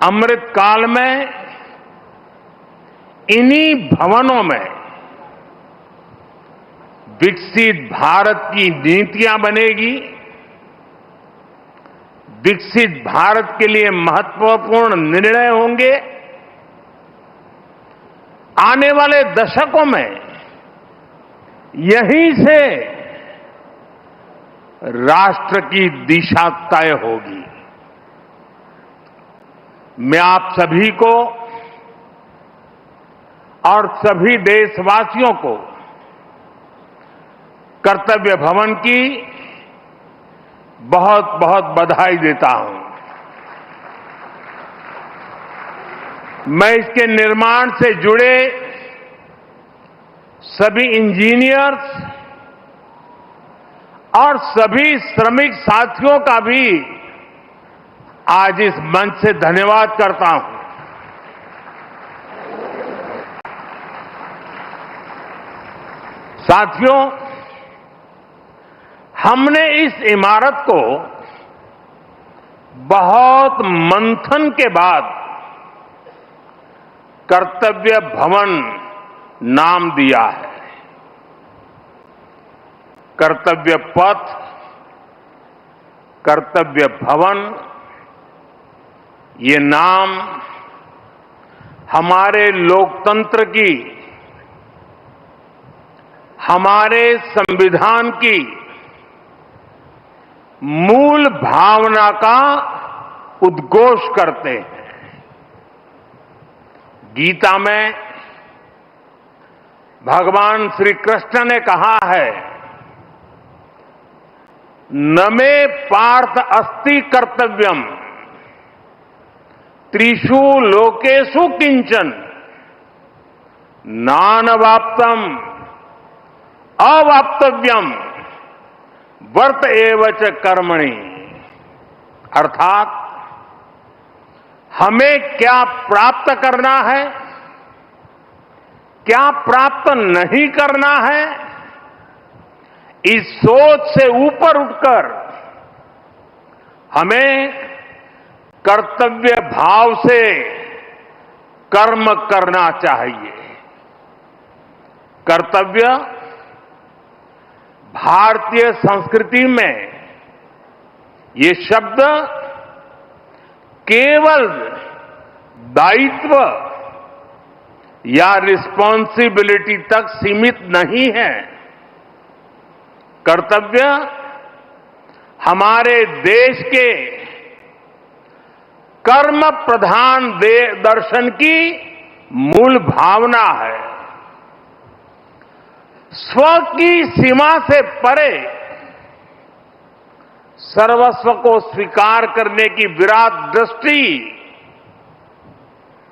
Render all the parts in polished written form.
अमृत काल में इन्हीं भवनों में विकसित भारत की नीतियां बनेगी। विकसित भारत के लिए महत्वपूर्ण निर्णय होंगे। आने वाले दशकों में यहीं से राष्ट्र की दिशा तय होगी। मैं आप सभी को और सभी देशवासियों को कर्तव्य भवन की बहुत बहुत बधाई देता हूं। मैं इसके निर्माण से जुड़े सभी इंजीनियर्स और सभी श्रमिक साथियों का भी आज इस मंच से धन्यवाद करता हूं। साथियों, हमने इस इमारत को बहुत मंथन के बाद कर्तव्य भवन नाम दिया है। कर्तव्य पथ, कर्तव्य भवन, ये नाम हमारे लोकतंत्र की, हमारे संविधान की मूल भावना का उद्घोष करते हैं। गीता में भगवान श्री कृष्ण ने कहा है, न मे पार्थ अस्ति कर्तव्यम त्रिषु लोकेषु किंचन नानवाप्तम अवाप्तव्यम वर्त एवच कर्मणि। अर्थात हमें क्या प्राप्त करना है, क्या प्राप्त नहीं करना है, इस सोच से ऊपर उठकर हमें कर्तव्य भाव से कर्म करना चाहिए। कर्तव्य भारतीय संस्कृति में ये शब्द केवल दायित्व या रिस्पॉन्सिबिलिटी तक सीमित नहीं है। कर्तव्य हमारे देश के कर्म प्रधान दर्शन की मूल भावना है। स्व की सीमा से परे सर्वस्व को स्वीकार करने की विराट दृष्टि,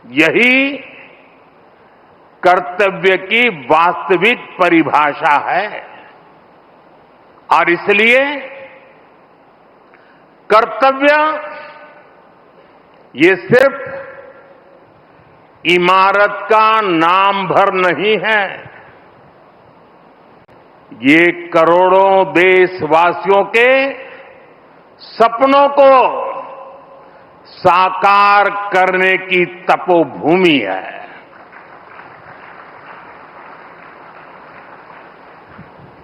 यही कर्तव्य की वास्तविक परिभाषा है। और इसलिए कर्तव्य ये सिर्फ इमारत का नाम भर नहीं है, ये करोड़ों देशवासियों के सपनों को साकार करने की तपोभूमि है।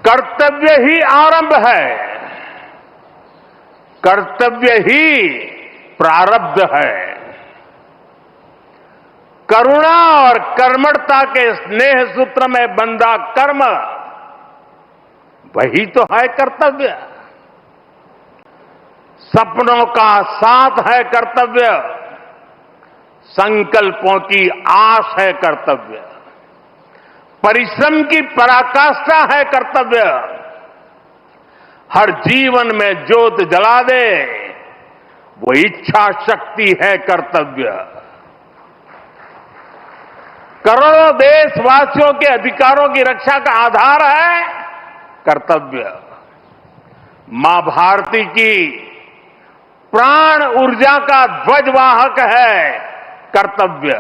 कर्तव्य ही आरंभ है, कर्तव्य ही प्रारब्ध है। करुणा और कर्मठता के स्नेह सूत्र में बंधा कर्म, वही तो है कर्तव्य। सपनों का साथ है कर्तव्य, संकल्पों की आस है कर्तव्य, परिश्रम की पराकाष्ठा है कर्तव्य। हर जीवन में ज्योत जला दे, वो इच्छा शक्ति है कर्तव्य। करोड़ों देशवासियों के अधिकारों की रक्षा का आधार है कर्तव्य। मां भारती की प्राण ऊर्जा का ध्वजवाहक है कर्तव्य।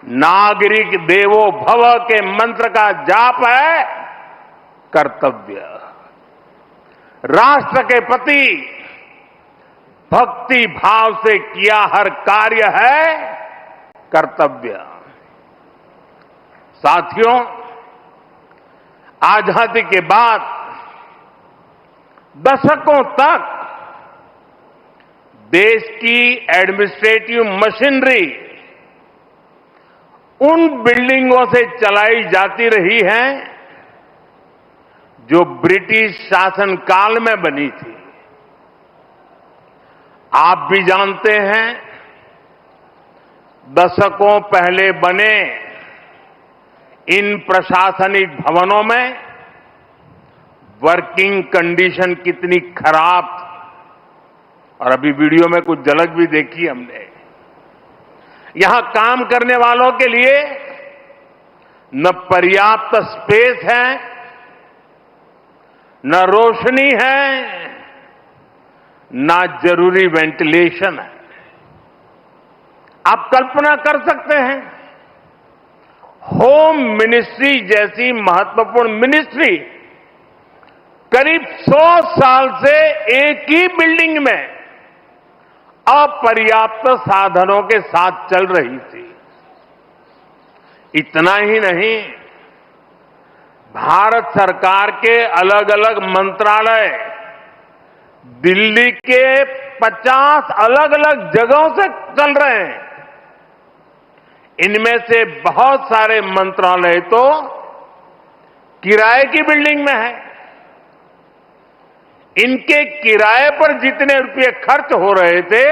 नागरिक देवो भव के मंत्र का जाप है कर्तव्य। राष्ट्र के प्रति भक्ति भाव से किया हर कार्य है कर्तव्य। साथियों, आजादी के बाद दशकों तक देश की एडमिनिस्ट्रेटिव मशीनरी उन बिल्डिंगों से चलाई जाती रही है जो ब्रिटिश शासनकाल में बनी थी। आप भी जानते हैं, दशकों पहले बने इन प्रशासनिक भवनों में वर्किंग कंडीशन कितनी खराब थी, और अभी वीडियो में कुछ झलक भी देखी हमने। यहां काम करने वालों के लिए न पर्याप्त स्पेस है, न रोशनी है, न जरूरी वेंटिलेशन है। आप कल्पना कर सकते हैं, होम मिनिस्ट्री जैसी महत्वपूर्ण मिनिस्ट्री करीब 100 साल से एक ही बिल्डिंग में अपर्याप्त साधनों के साथ चल रही थी। इतना ही नहीं, भारत सरकार के अलग अलग मंत्रालय दिल्ली के 50 अलग अलग जगहों से चल रहे हैं। इनमें से बहुत सारे मंत्रालय तो किराए की बिल्डिंग में है। इनके किराए पर जितने रुपए खर्च हो रहे थे,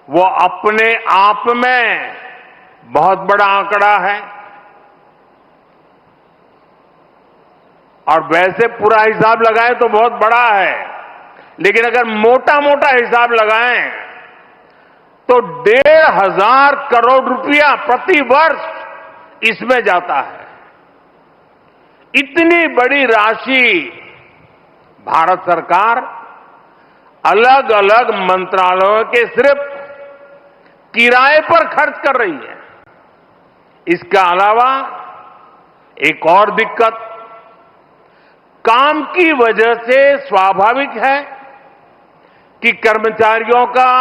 वो अपने आप में बहुत बड़ा आंकड़ा है। और वैसे पूरा हिसाब लगाएं तो बहुत बड़ा है, लेकिन अगर मोटा मोटा हिसाब लगाएं तो 1,500 करोड़ रुपया प्रति वर्ष इसमें जाता है। इतनी बड़ी राशि भारत सरकार अलग अलग मंत्रालयों के सिर्फ किराए पर खर्च कर रही है। इसके अलावा एक और दिक्कत, काम की वजह से स्वाभाविक है कि कर्मचारियों का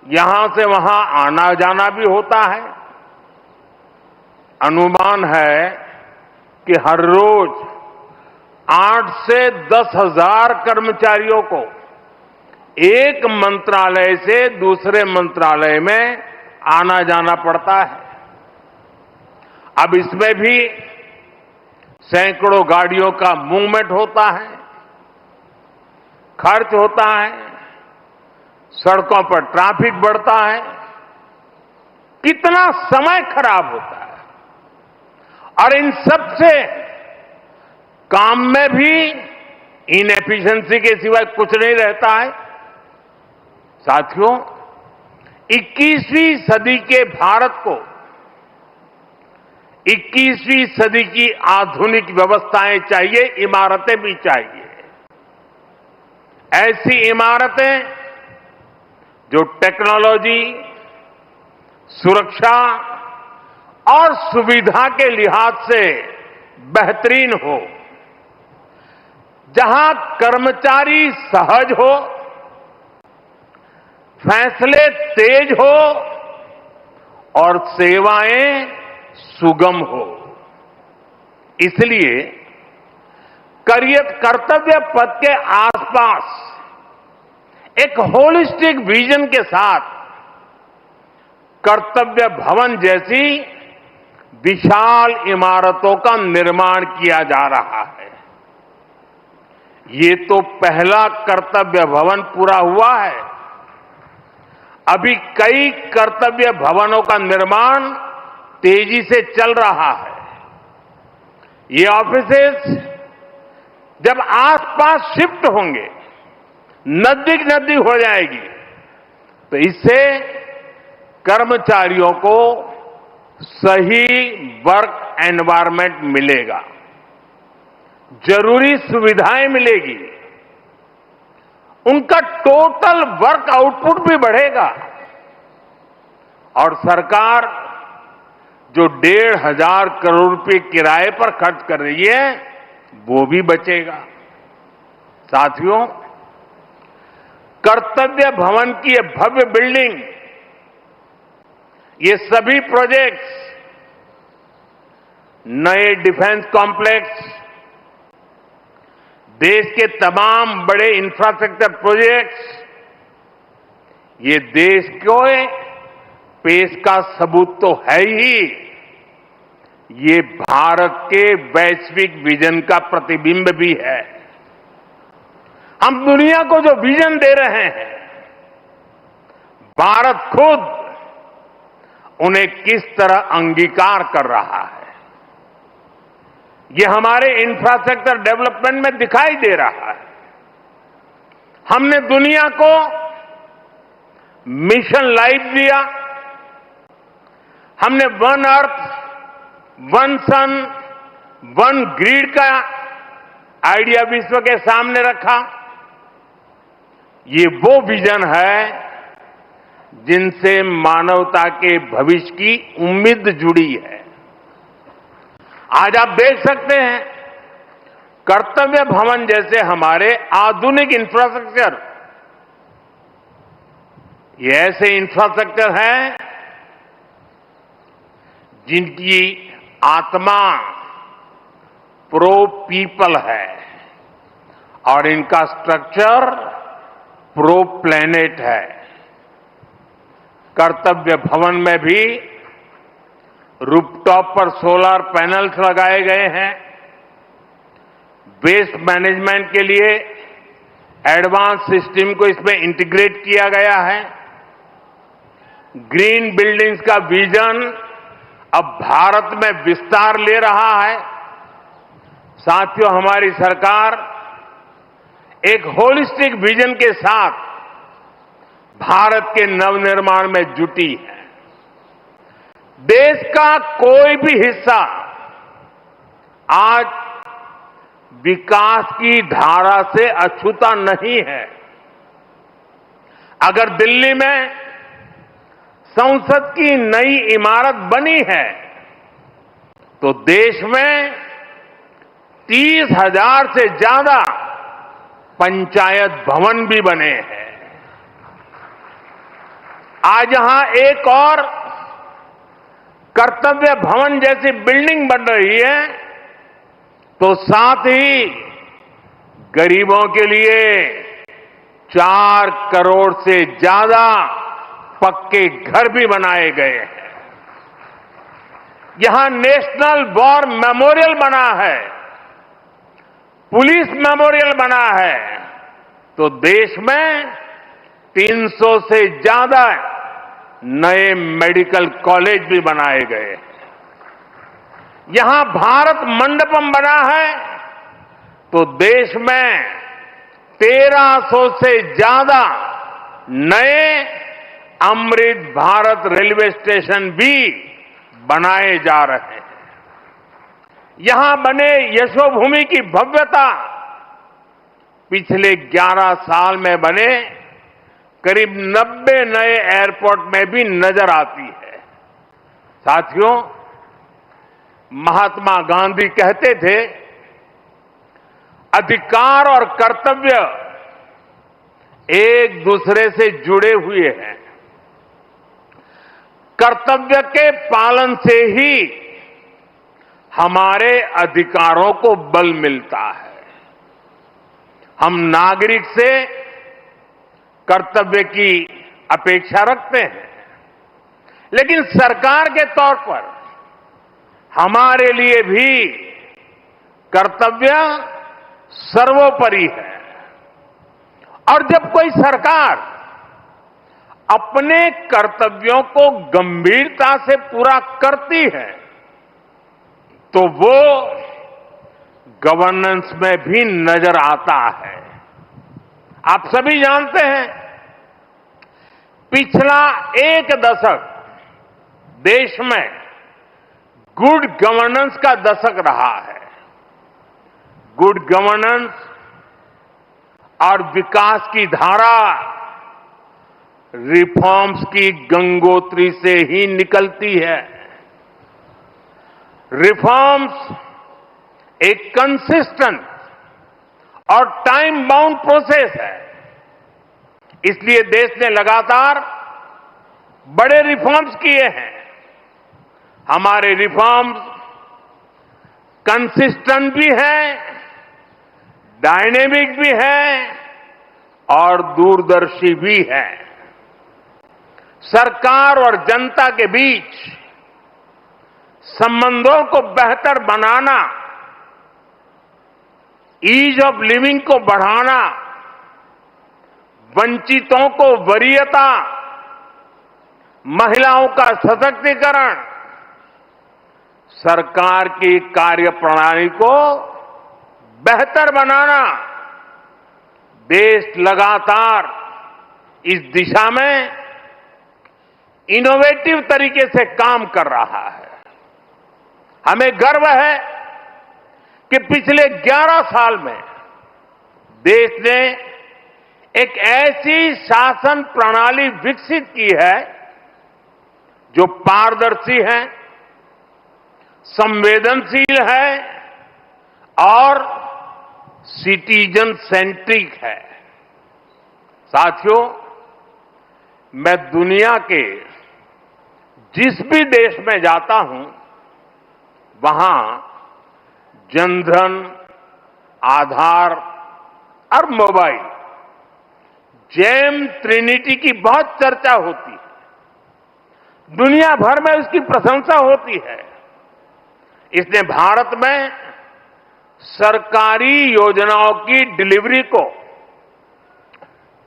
यहां से वहां आना जाना भी होता है। अनुमान है कि हर रोज 8 से 10,000 कर्मचारियों को एक मंत्रालय से दूसरे मंत्रालय में आना जाना पड़ता है। अब इसमें भी सैकड़ों गाड़ियों का मूवमेंट होता है, खर्च होता है, सड़कों पर ट्रैफिक बढ़ता है, कितना समय खराब होता है। और इन सब से काम में भी इनएफिशिएंसी के सिवाय कुछ नहीं रहता है। साथियों, 21वीं सदी के भारत को 21वीं सदी की आधुनिक व्यवस्थाएं चाहिए, इमारतें भी चाहिए। ऐसी इमारतें जो टेक्नोलॉजी, सुरक्षा और सुविधा के लिहाज से बेहतरीन हो, जहां कर्मचारी सहज हो, फैसले तेज हो और सेवाएं सुगम हो। इसलिए कर्तव्य पथ के आसपास एक होलिस्टिक विजन के साथ कर्तव्य भवन जैसी विशाल इमारतों का निर्माण किया जा रहा है। ये तो पहला कर्तव्य भवन पूरा हुआ है। अभी कई कर्तव्य भवनों का निर्माण तेजी से चल रहा है। ये ऑफिसेस जब आसपास शिफ्ट होंगे, नजदीक नजदीक हो जाएगी, तो इससे कर्मचारियों को सही वर्क एनवायरनमेंट मिलेगा, जरूरी सुविधाएं मिलेगी, उनका टोटल वर्क आउटपुट भी बढ़ेगा और सरकार जो 1,500 करोड़ रुपए किराए पर खर्च कर रही है वो भी बचेगा। साथियों, कर्तव्य भवन की ये भव्य बिल्डिंग, ये सभी प्रोजेक्ट्स, नए डिफेंस कॉम्प्लेक्स, देश के तमाम बड़े इंफ्रास्ट्रक्चर प्रोजेक्ट्स, ये देश को पेश का सबूत तो है ही, ये भारत के वैश्विक विजन का प्रतिबिंब भी है। हम दुनिया को जो विजन दे रहे हैं, भारत खुद उन्हें किस तरह अंगीकार कर रहा है, ये हमारे इंफ्रास्ट्रक्चर डेवलपमेंट में दिखाई दे रहा है। हमने दुनिया को मिशन लाइफ दिया, हमने वन अर्थ, वन सन, वन ग्रिड का आइडिया विश्व के सामने रखा। ये वो विजन है जिनसे मानवता के भविष्य की उम्मीद जुड़ी है। आज आप देख सकते हैं, कर्तव्य भवन जैसे हमारे आधुनिक इंफ्रास्ट्रक्चर, ये ऐसे इंफ्रास्ट्रक्चर हैं जिनकी आत्मा प्रो पीपल है और इनका स्ट्रक्चर प्रो प्लेनेट है। कर्तव्य भवन में भी रूफटॉप पर सोलर पैनल्स लगाए गए हैं, वेस्ट मैनेजमेंट के लिए एडवांस सिस्टम को इसमें इंटीग्रेट किया गया है। ग्रीन बिल्डिंग्स का विजन अब भारत में विस्तार ले रहा है। साथियों, हमारी सरकार एक होलिस्टिक विजन के साथ भारत के नवनिर्माण में जुटी है। देश का कोई भी हिस्सा आज विकास की धारा से अछूता नहीं है। अगर दिल्ली में संसद की नई इमारत बनी है तो देश में 30,000 से ज्यादा पंचायत भवन भी बने हैं। आज यहां एक और कर्तव्य भवन जैसी बिल्डिंग बन रही है तो साथ ही गरीबों के लिए 4 करोड़ से ज्यादा पक्के घर भी बनाए गए हैं। यहां नेशनल वॉर मेमोरियल बना है, पुलिस मेमोरियल बना है, तो देश में 300 से ज्यादा नए मेडिकल कॉलेज भी बनाए गए। यहां भारत मंडपम बना है तो देश में 1300 से ज्यादा नए अमृत भारत रेलवे स्टेशन भी बनाए जा रहे हैं। यहां बने यशोभूमि की भव्यता पिछले 11 साल में बने करीब 90 नए एयरपोर्ट में भी नजर आती है। साथियों, महात्मा गांधी कहते थे, अधिकार और कर्तव्य एक दूसरे से जुड़े हुए हैं। कर्तव्य के पालन से ही हमारे अधिकारों को बल मिलता है। हम नागरिक से कर्तव्य की अपेक्षा रखते हैं, लेकिन सरकार के तौर पर हमारे लिए भी कर्तव्य सर्वोपरि है। और जब कोई सरकार अपने कर्तव्यों को गंभीरता से पूरा करती है तो वो गवर्नेंस में भी नजर आता है। आप सभी जानते हैं, पिछला 1 दशक देश में गुड गवर्नेंस का दशक रहा है। गुड गवर्नेंस और विकास की धारा रिफॉर्म्स की गंगोत्री से ही निकलती है। रिफॉर्म्स एक कंसिस्टेंट और टाइम बाउंड प्रोसेस है। इसलिए देश ने लगातार बड़े रिफॉर्म्स किए हैं। हमारे रिफॉर्म्स कंसिस्टेंट भी हैं, डायनेमिक भी हैं और दूरदर्शी भी हैं। सरकार और जनता के बीच संबंधों को बेहतर बनाना, ईज ऑफ लिविंग को बढ़ाना, वंचितों को वरीयता, महिलाओं का सशक्तिकरण, सरकार की कार्यप्रणाली को बेहतर बनाना, देश लगातार इस दिशा में इनोवेटिव तरीके से काम कर रहा है। हमें गर्व है कि पिछले 11 साल में देश ने एक ऐसी शासन प्रणाली विकसित की है जो पारदर्शी है, संवेदनशील है और सिटीजन सेंट्रिक है। साथियों, मैं दुनिया के जिस भी देश में जाता हूं, वहां जनधन, आधार और मोबाइल जेम ट्रिनिटी की बहुत चर्चा होती है। दुनिया भर में उसकी प्रशंसा होती है। इसने भारत में सरकारी योजनाओं की डिलीवरी को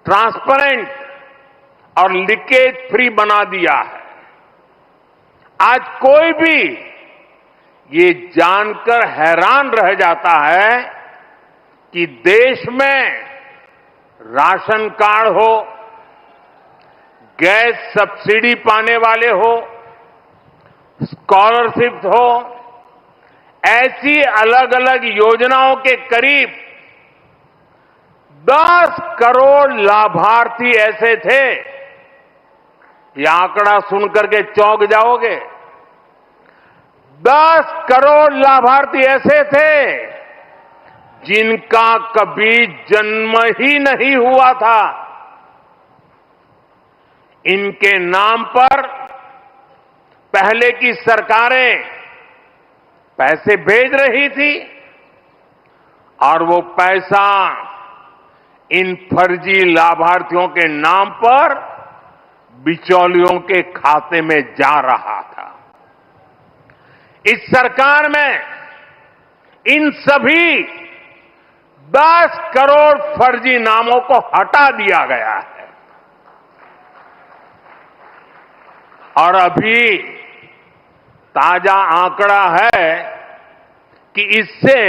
ट्रांसपेरेंट और लीकेज फ्री बना दिया है। आज कोई भी ये जानकर हैरान रह जाता है कि देश में राशन कार्ड हो, गैस सब्सिडी पाने वाले हो, स्कॉलरशिप हो, ऐसी अलग अलग योजनाओं के करीब 10 करोड़ लाभार्थी ऐसे थे। ये आंकड़ा सुनकर के चौंक जाओगे। 10 करोड़ लाभार्थी ऐसे थे जिनका कभी जन्म ही नहीं हुआ था। इनके नाम पर पहले की सरकारें पैसे भेज रही थी और वो पैसा इन फर्जी लाभार्थियों के नाम पर बिचौलियों के खाते में जा रहा था। इस सरकार में इन सभी 10 करोड़ फर्जी नामों को हटा दिया गया है और अभी ताजा आंकड़ा है कि इससे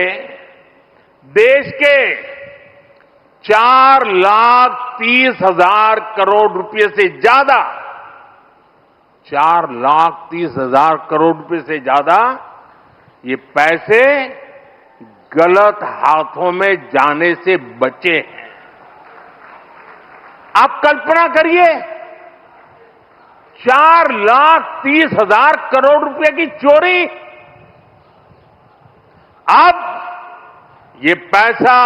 देश के 4,30,000 करोड़ रुपए से ज्यादा 4,30,000 करोड़ रुपए से ज्यादा ये पैसे गलत हाथों में जाने से बचे हैं। आप कल्पना करिए, 4,30,000 करोड़ रुपए की चोरी। अब ये पैसा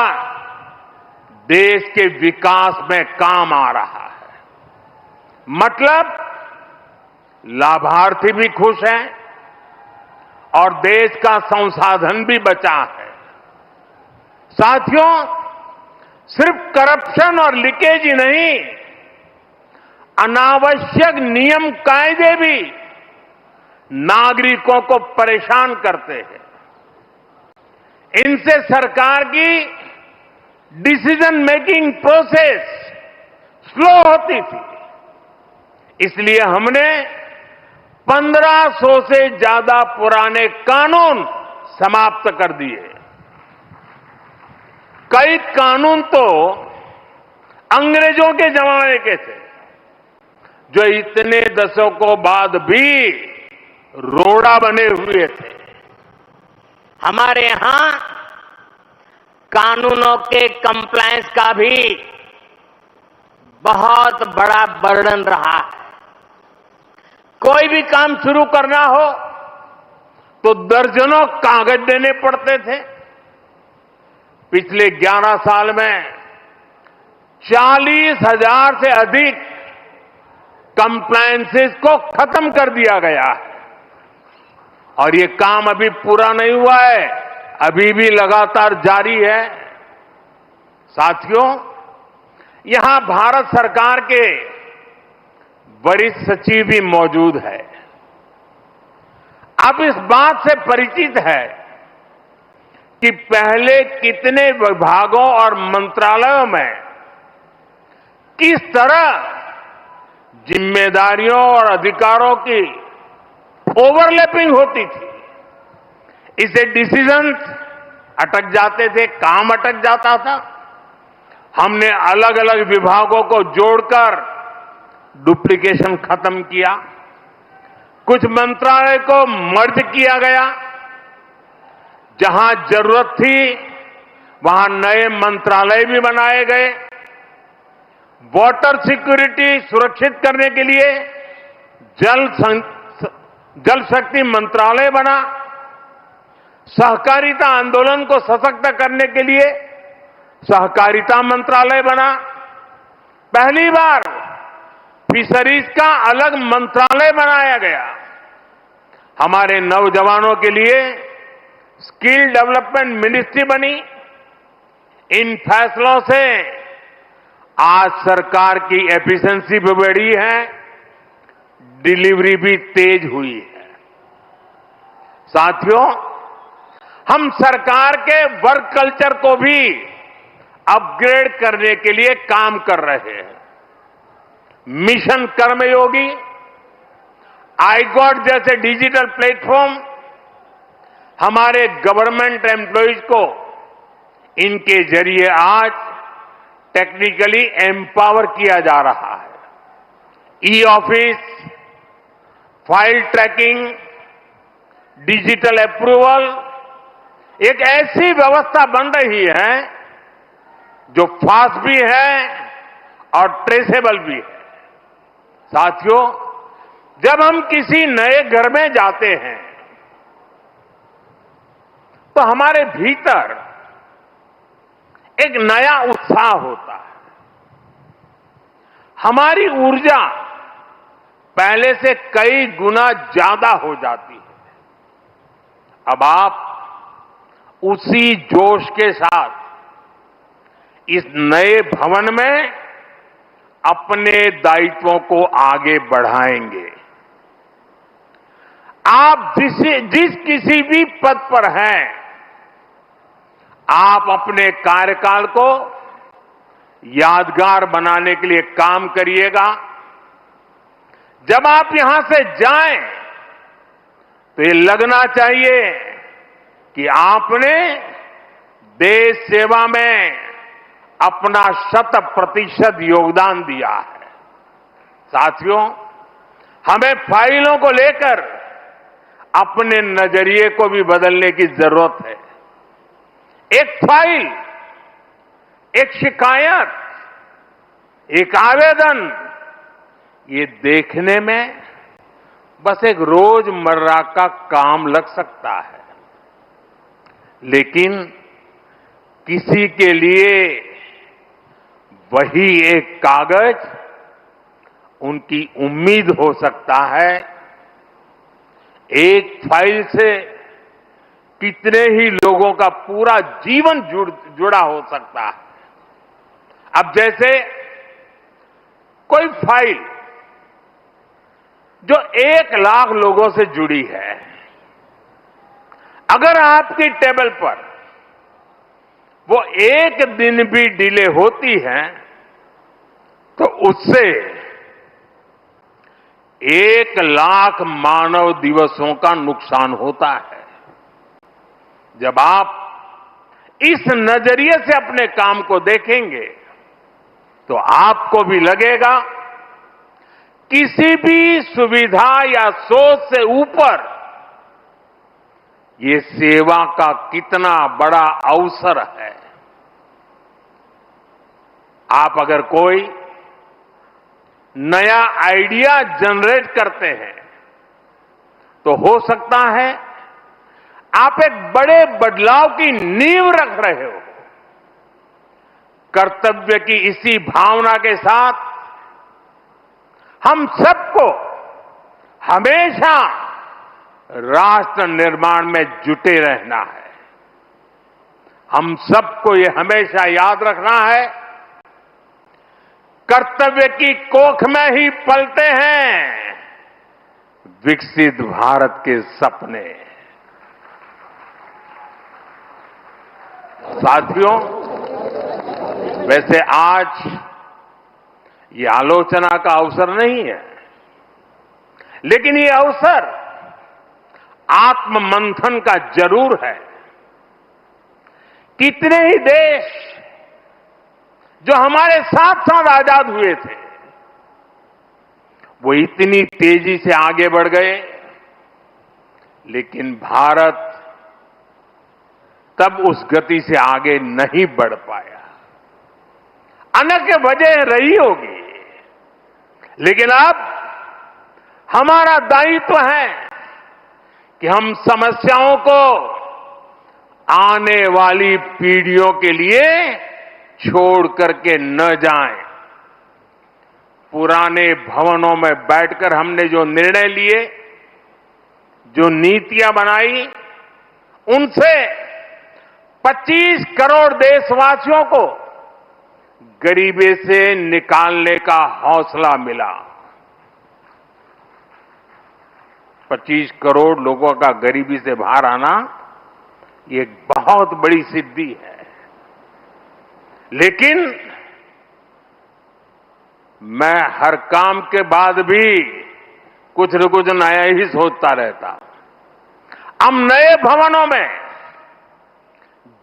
देश के विकास में काम आ रहा है। मतलब लाभार्थी भी खुश हैं और देश का संसाधन भी बचा है। साथियों, सिर्फ करप्शन और लीकेज ही नहीं, अनावश्यक नियम कायदे भी नागरिकों को परेशान करते हैं। इनसे सरकार की डिसीजन मेकिंग प्रोसेस स्लो होती थी। इसलिए हमने 1500 से ज्यादा पुराने कानून समाप्त कर दिए। कई कानून तो अंग्रेजों के जमाने के थे, जो इतने दशकों बाद भी रोड़ा बने हुए थे। हमारे यहां कानूनों के कंप्लायंस का भी बहुत बड़ा बर्डन रहा है। कोई भी काम शुरू करना हो तो दर्जनों कागज देने पड़ते थे। पिछले 11 साल में 40,000 से अधिक कंप्लायंसेस को खत्म कर दिया गया है। और ये काम अभी पूरा नहीं हुआ है, अभी भी लगातार जारी है। साथियों, यहां भारत सरकार के वरिष्ठ सचिव भी मौजूद है। अब इस बात से परिचित है कि पहले कितने विभागों और मंत्रालयों में किस तरह जिम्मेदारियों और अधिकारों की ओवरलैपिंग होती थी। इससे डिसीजंस अटक जाते थे, काम अटक जाता था। हमने अलग अलग विभागों को जोड़कर डुप्लीकेशन खत्म किया, कुछ मंत्रालय को मर्ज किया गया, जहां जरूरत थी वहां नए मंत्रालय भी बनाए गए। वाटर सिक्योरिटी सुरक्षित करने के लिए जल शक्ति मंत्रालय बना, सहकारिता आंदोलन को सशक्त करने के लिए सहकारिता मंत्रालय बना, पहली बार फिशरीज का अलग मंत्रालय बनाया गया, हमारे नौजवानों के लिए स्किल डेवलपमेंट मिनिस्ट्री बनी। इन फैसलों से आज सरकार की एफिशिएंसी भी बढ़ी है, डिलीवरी भी तेज हुई है। साथियों, हम सरकार के वर्क कल्चर को भी अपग्रेड करने के लिए काम कर रहे हैं। मिशन कर्मयोगी, iGOT जैसे डिजिटल प्लेटफॉर्म हमारे गवर्नमेंट एम्प्लॉइज को इनके जरिए आज टेक्निकली एम्पावर किया जा रहा है। E office, file tracking, digital approval एक ऐसी व्यवस्था बन रही है जो फास्ट भी है और ट्रेसेबल भी है। साथियों, जब हम किसी नए घर में जाते हैं तो हमारे भीतर एक नया उत्साह होता है, हमारी ऊर्जा पहले से कई गुना ज्यादा हो जाती है। अब आप उसी जोश के साथ इस नए भवन में अपने दायित्वों को आगे बढ़ाएंगे। आप जिस किसी भी पद पर हैं, आप अपने कार्यकाल को यादगार बनाने के लिए काम करिएगा। जब आप यहां से जाएं तो ये लगना चाहिए कि आपने देश सेवा में अपना 100% योगदान दिया है। साथियों, हमें फाइलों को लेकर अपने नजरिए को भी बदलने की जरूरत है। एक फाइल, एक शिकायत, एक आवेदन, ये देखने में बस एक रोजमर्रा का काम लग सकता है, लेकिन किसी के लिए वही एक कागज उनकी उम्मीद हो सकता है। एक फाइल से कितने ही लोगों का पूरा जीवन जुड़ा हो सकता है। अब जैसे कोई फाइल जो 1 लाख लोगों से जुड़ी है, अगर आपकी टेबल पर वो एक दिन भी डिले होती है तो उससे 1 लाख मानव दिवसों का नुकसान होता है। जब आप इस नजरिए से अपने काम को देखेंगे तो आपको भी लगेगा किसी भी सुविधा या सोच से ऊपर ये सेवा का कितना बड़ा अवसर है। आप अगर कोई नया आइडिया जनरेट करते हैं तो हो सकता है आप एक बड़े बदलाव की नींव रख रहे हो। कर्तव्य की इसी भावना के साथ हम सबको हमेशा राष्ट्र निर्माण में जुटे रहना है। हम सबको ये हमेशा याद रखना है, कर्तव्य की कोख में ही पलते हैं विकसित भारत के सपने। साथियों, वैसे आज ये आलोचना का अवसर नहीं है, लेकिन ये अवसर आत्ममंथन का जरूर है। कितने ही देश जो हमारे साथ साथ आजाद हुए थे, वो इतनी तेजी से आगे बढ़ गए, लेकिन भारत तब उस गति से आगे नहीं बढ़ पाया। अनेक वजह रही होगी, लेकिन अब हमारा दायित्व है कि हम समस्याओं को आने वाली पीढ़ियों के लिए छोड़ करके न जाएं। पुराने भवनों में बैठकर हमने जो निर्णय लिए, जो नीतियां बनाई, उनसे 25 करोड़ देशवासियों को गरीबी से निकालने का हौसला मिला। 25 करोड़ लोगों का गरीबी से बाहर आना ये एक बहुत बड़ी सिद्धि है। लेकिन मैं हर काम के बाद भी कुछ न कुछ नया ही सोचता रहता। हम नए भवनों में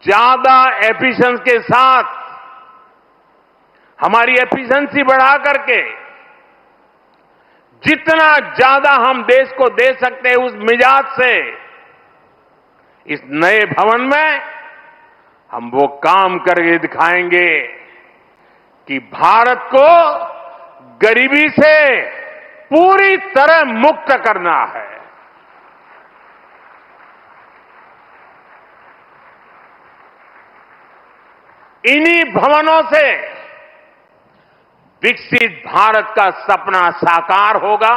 ज्यादा एफिशिएंसी के साथ हमारी एफिशिएंसी बढ़ा करके जितना ज्यादा हम देश को दे सकते हैं उस मिजाज से इस नए भवन में हम वो काम करके दिखाएंगे कि भारत को गरीबी से पूरी तरह मुक्त करना है। इन्हीं भवनों से विकसित भारत का सपना साकार होगा।